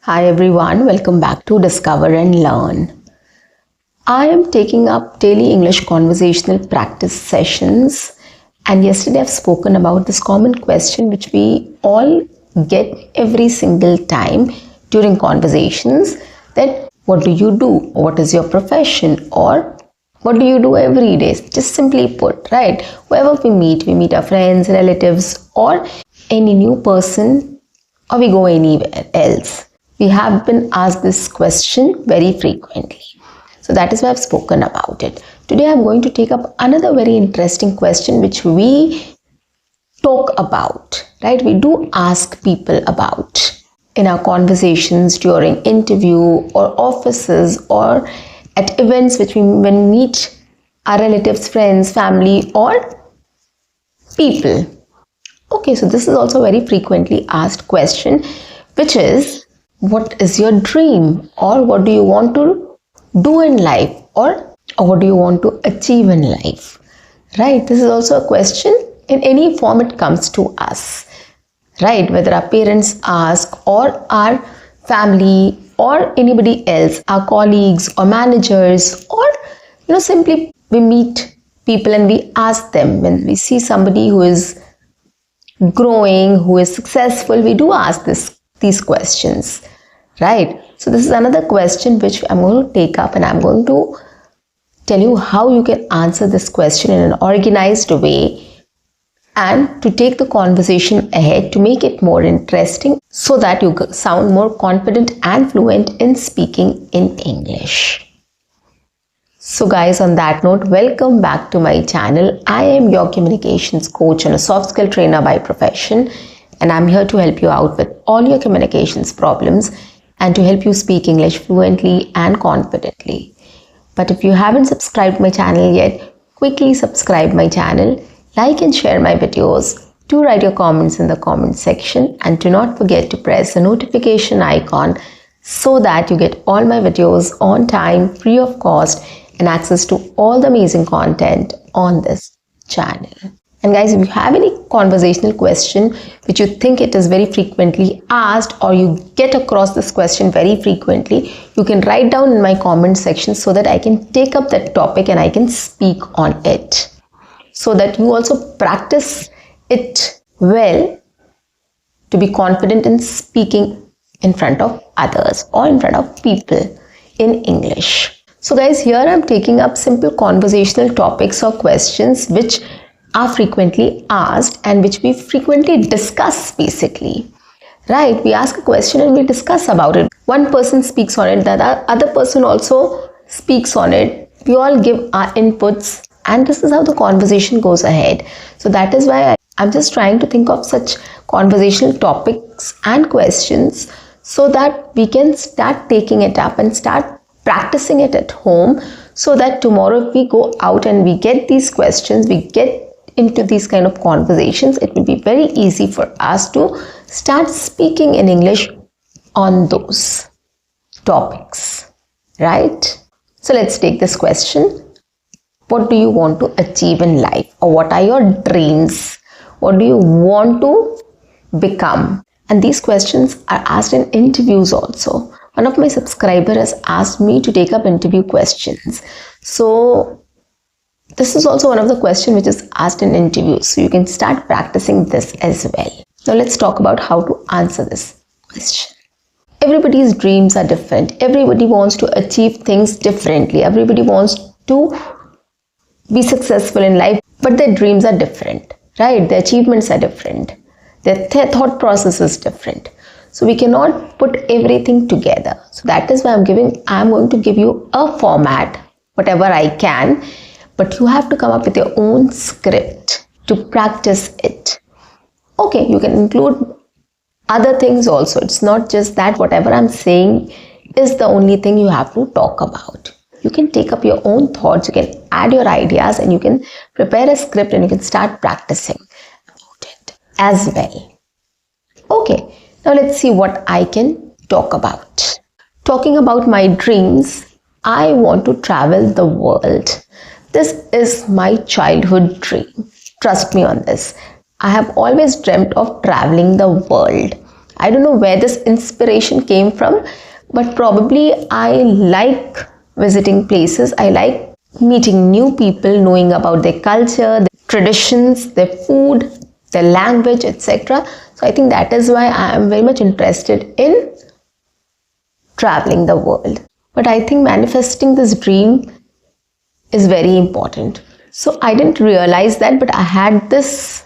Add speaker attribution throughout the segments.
Speaker 1: Hi everyone, welcome back to Discover and Learn. I am taking up daily English conversational practice sessions, and yesterday I've spoken about this common question which we all get every single time during conversations, that what do you do? What is your profession? Or what do you do every day? Just simply put, right? Wherever we meet our friends, relatives, or any new person, or we go anywhere else. We have been asked this question very frequently. So that is why I've spoken about it. Today I'm going to take up another very interesting question which we talk about, right? We do ask people about in our conversations during interview or offices or at events which when we meet our relatives, friends, family or people. Okay, so this is also a very frequently asked question, which is, what is your dream, or what do you want to do in life, or what do you want to achieve in life, right? This is also a question in any form it comes to us, right? Whether our parents ask, or our family, or anybody else, our colleagues or managers, or simply we meet people and we ask them. When we see somebody who is growing, who is successful, we do ask these questions, right? So this is another question which I'm going to take up, and I'm going to tell you how you can answer this question in an organized way and to take the conversation ahead to make it more interesting so that you sound more confident and fluent in speaking in English. So guys, on that note, welcome back to my channel. I am your communications coach and a soft skill trainer by profession, and I'm here to help you out with all your communications problems and to help you speak English fluently and confidently. But if you haven't subscribed my channel yet, quickly subscribe my channel, like and share my videos, do write your comments in the comment section, and do not forget to press the notification icon so that you get all my videos on time, free of cost, and access to all the amazing content on this channel. And guys, if you have any conversational question which you think it is very frequently asked, or you get across this question very frequently, you can write down in my comment section so that I can take up that topic and I can speak on it, so that you also practice it well to be confident in speaking in front of others or in front of people in English. So guys, here I'm taking up simple conversational topics or questions which are frequently asked and which we frequently discuss basically, right? We ask a question and we discuss about it. One person speaks on it, the other person also speaks on it. We all give our inputs, and this is how the conversation goes ahead. So that is why I'm just trying to think of such conversational topics and questions so that we can start taking it up and start practicing it at home, so that tomorrow if we go out and we get these questions, we get into these kind of conversations, it will be very easy for us to start speaking in English on those topics, right? So let's take this question. What do you want to achieve in life, or what are your dreams? What do you want to become? And these questions are asked in interviews also. One of my subscribers has asked me to take up interview questions. So this is also one of the questions which is asked in interviews. So you can start practicing this as well. Now let's talk about how to answer this question. Everybody's dreams are different. Everybody wants to achieve things differently. Everybody wants to be successful in life, but their dreams are different, right? Their achievements are different. Their thought process is different. So we cannot put everything together. So that is why I'm going to give you a format, whatever I can, but you have to come up with your own script to practice it. Okay, you can include other things also. It's not just that whatever I'm saying is the only thing you have to talk about. You can take up your own thoughts, you can add your ideas, and you can prepare a script and you can start practicing about it as well. Okay, now let's see what I can talk about. Talking about my dreams, I want to travel the world. This is my childhood dream. Trust me on this. I have always dreamt of traveling the world. I don't know where this inspiration came from, but probably I like visiting places. I like meeting new people, knowing about their culture, their traditions, their food, their language, etc. So I think that is why I am very much interested in traveling the world. But I think manifesting this dream is very important. So I didn't realize that, but I had this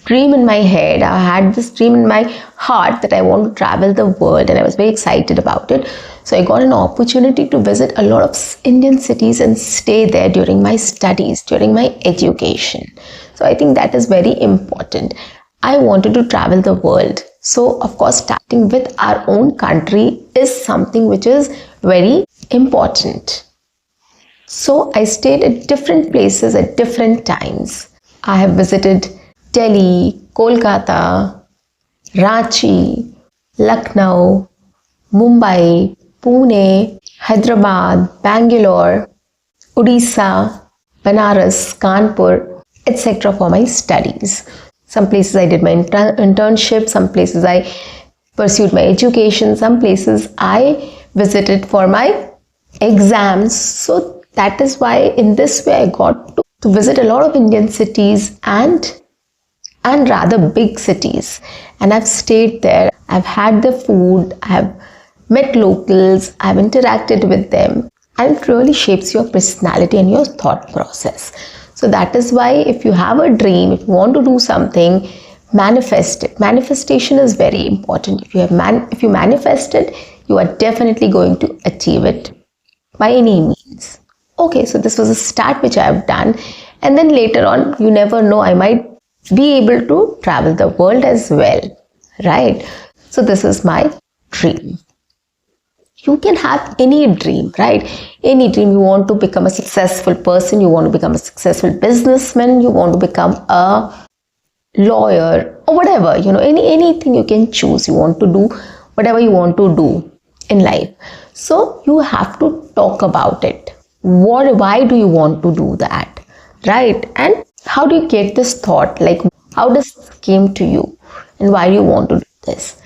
Speaker 1: dream in my head. I had this dream in my heart that I want to travel the world, and I was very excited about it. So I got an opportunity to visit a lot of Indian cities and stay there during my studies, during my education. So I think that is very important. I wanted to travel the world. So of course, starting with our own country is something which is very important. So I stayed at different places at different times. I have visited Delhi, Kolkata, Ranchi, Lucknow, Mumbai, Pune, Hyderabad, Bangalore, Odisha, Banaras, Kanpur, etc. for my studies. Some places I did my internship, some places I pursued my education, some places I visited for my exams. So that is why in this way I got to visit a lot of Indian cities and rather big cities, and I've stayed there. I've had the food, I've met locals, I've interacted with them, and it really shapes your personality and your thought process. So that is why if you have a dream, if you want to do something, manifest it. Manifestation is very important. If you manifest it, you are definitely going to achieve it by any means. Okay, so this was a start which I have done, and then later on, you never know, I might be able to travel the world as well, right? So this is my dream. You can have any dream, right? Any dream. You want to become a successful person, you want to become a successful businessman, you want to become a lawyer or whatever, anything you can choose. You want to do whatever you want to do in life. So you have to talk about it. Why do you want to do that, right? And how do you get this thought? Like, how does this came to you, and why do you want to do this,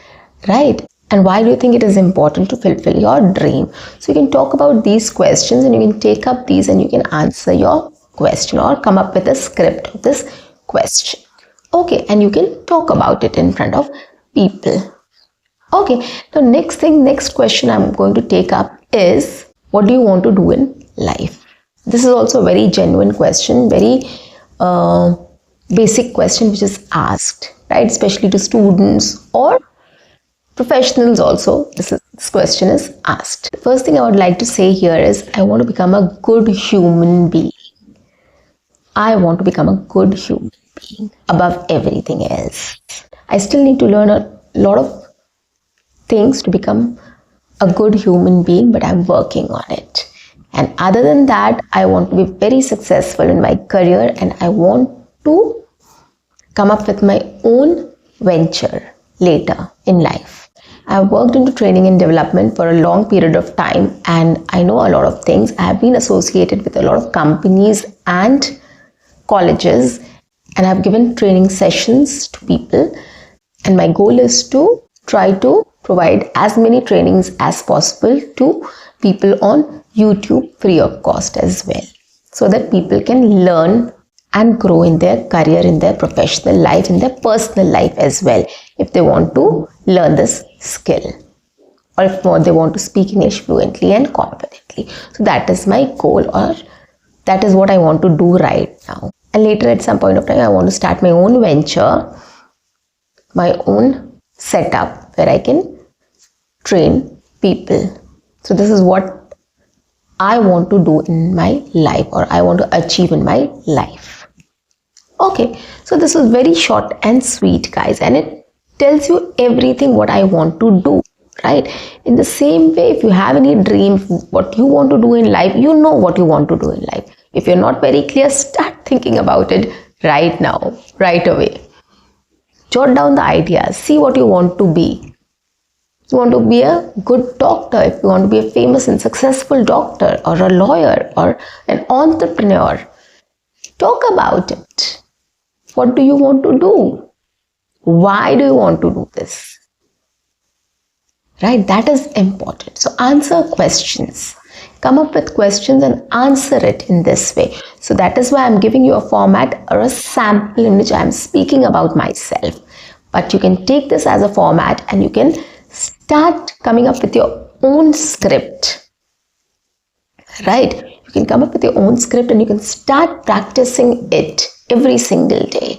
Speaker 1: right? And why do you think it is important to fulfill your dream? So you can talk about these questions, and you can take up these, and you can answer your question or come up with a script of this question. Okay, and you can talk about it in front of people. Okay, the next question I'm going to take up is, what do you want to do in life? This is also a very genuine question, very basic question which is asked, right? Especially to students or professionals also, this question is asked. The first thing I would like to say here is, I want to become a good human being. I want to become a good human being above everything else. I still need to learn a lot of things to become a good human being, but I'm working on it. And other than that, I want to be very successful in my career, and I want to come up with my own venture later in life. I've worked into training and development for a long period of time, and I know a lot of things. I have been associated with a lot of companies and colleges, and I've given training sessions to people, and my goal is to try to provide as many trainings as possible to people on YouTube free of cost as well, so that people can learn and grow in their career, in their professional life, in their personal life as well, if they want to learn this skill, or if they want to speak English fluently and confidently. So that is my goal, or that is what I want to do right now. And later at some point of time, I want to start my own venture, my own setup where I can train people. So this is what I want to do in my life, or I want to achieve in my life. Okay, so this was very short and sweet, guys, and it tells you everything what I want to do, right? In the same way, if you have any dream, what you want to do in life, you know what you want to do in life. If you're not very clear, start thinking about it right now, right away. Jot down the ideas, see what you want to be. You want to be a good doctor, if you want to be a famous and successful doctor, or a lawyer, or an entrepreneur, talk about it. What do you want to do? Why do you want to do this? right? That is important. So answer questions. Come up with questions and answer it in this way. So that is why I'm giving you a format or a sample in which I'm speaking about myself. But you can take this as a format and you can start coming up with your own script, right? You can come up with your own script and you can start practicing it every single day.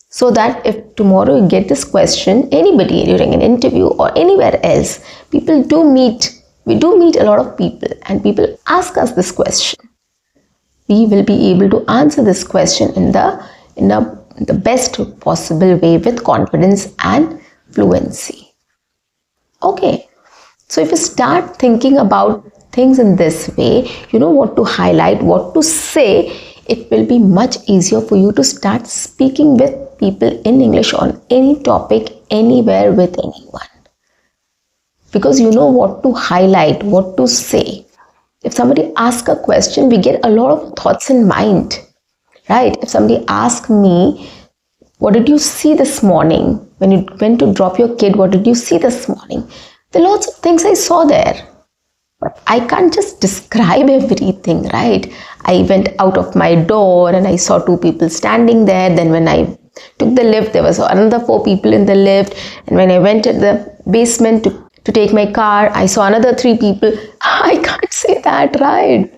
Speaker 1: So that if tomorrow you get this question, anybody during an interview or anywhere else, we do meet a lot of people and people ask us this question. We will be able to answer this question in the best possible way with confidence and fluency. Okay, so if you start thinking about things in this way, you know what to highlight, what to say, it will be much easier for you to start speaking with people in English on any topic, anywhere, with anyone. Because you know what to highlight, what to say. If somebody asks a question, we get a lot of thoughts in mind, right? If somebody asks me, what did you see this morning? When you went to drop your kid, what did you see this morning? There are lots of things I saw there. But I can't just describe everything, right? I went out of my door and I saw 2 people standing there. Then when I took the lift, there was another 4 people in the lift. And when I went to the basement to take my car, I saw another 3 people. I can't say that, right?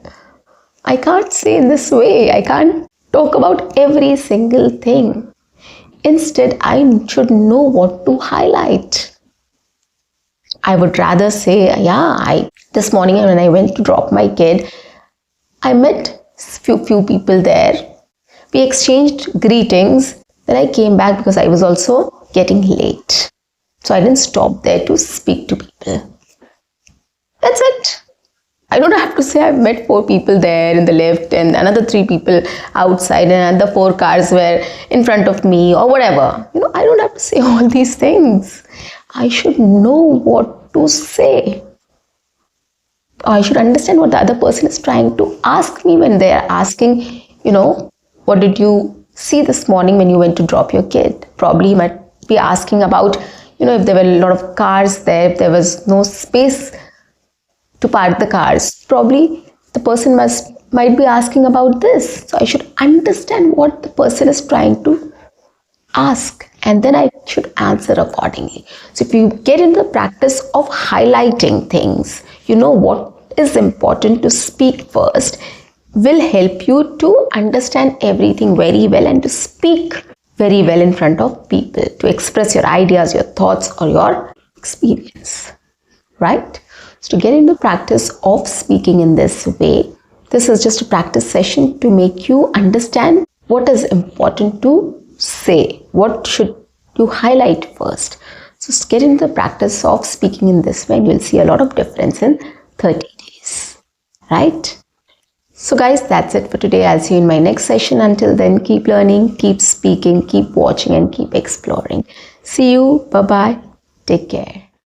Speaker 1: I can't say in this way. I can't talk about every single thing. Instead, I should know what to highlight. I would rather say, this morning when I went to drop my kid, I met few people there. We exchanged greetings. Then I came back because I was also getting late. So I didn't stop there to speak to people. That's it. I don't have to say I met 4 people there in the lift and another 3 people outside and another 4 cars were in front of me or whatever. I don't have to say all these things. I should know what to say. I should understand what the other person is trying to ask me when they are asking, what did you see this morning when you went to drop your kid? Probably might be asking about, if there were a lot of cars there, if there was no space to park the cars. Probably the person might be asking about this. So I should understand what the person is trying to ask and then I should answer accordingly. So if you get into the practice of highlighting things, what is important to speak first will help you to understand everything very well and to speak very well in front of people, to express your ideas, your thoughts or your experience, right? So to get into practice of speaking in this way, this is just a practice session to make you understand what is important to say, what should you highlight first. So get into the practice of speaking in this way and you'll see a lot of difference in 30 days, right? So guys, that's it for today. I'll see you in my next session. Until then, keep learning, keep speaking, keep watching and keep exploring. See you. Bye-bye. Take care.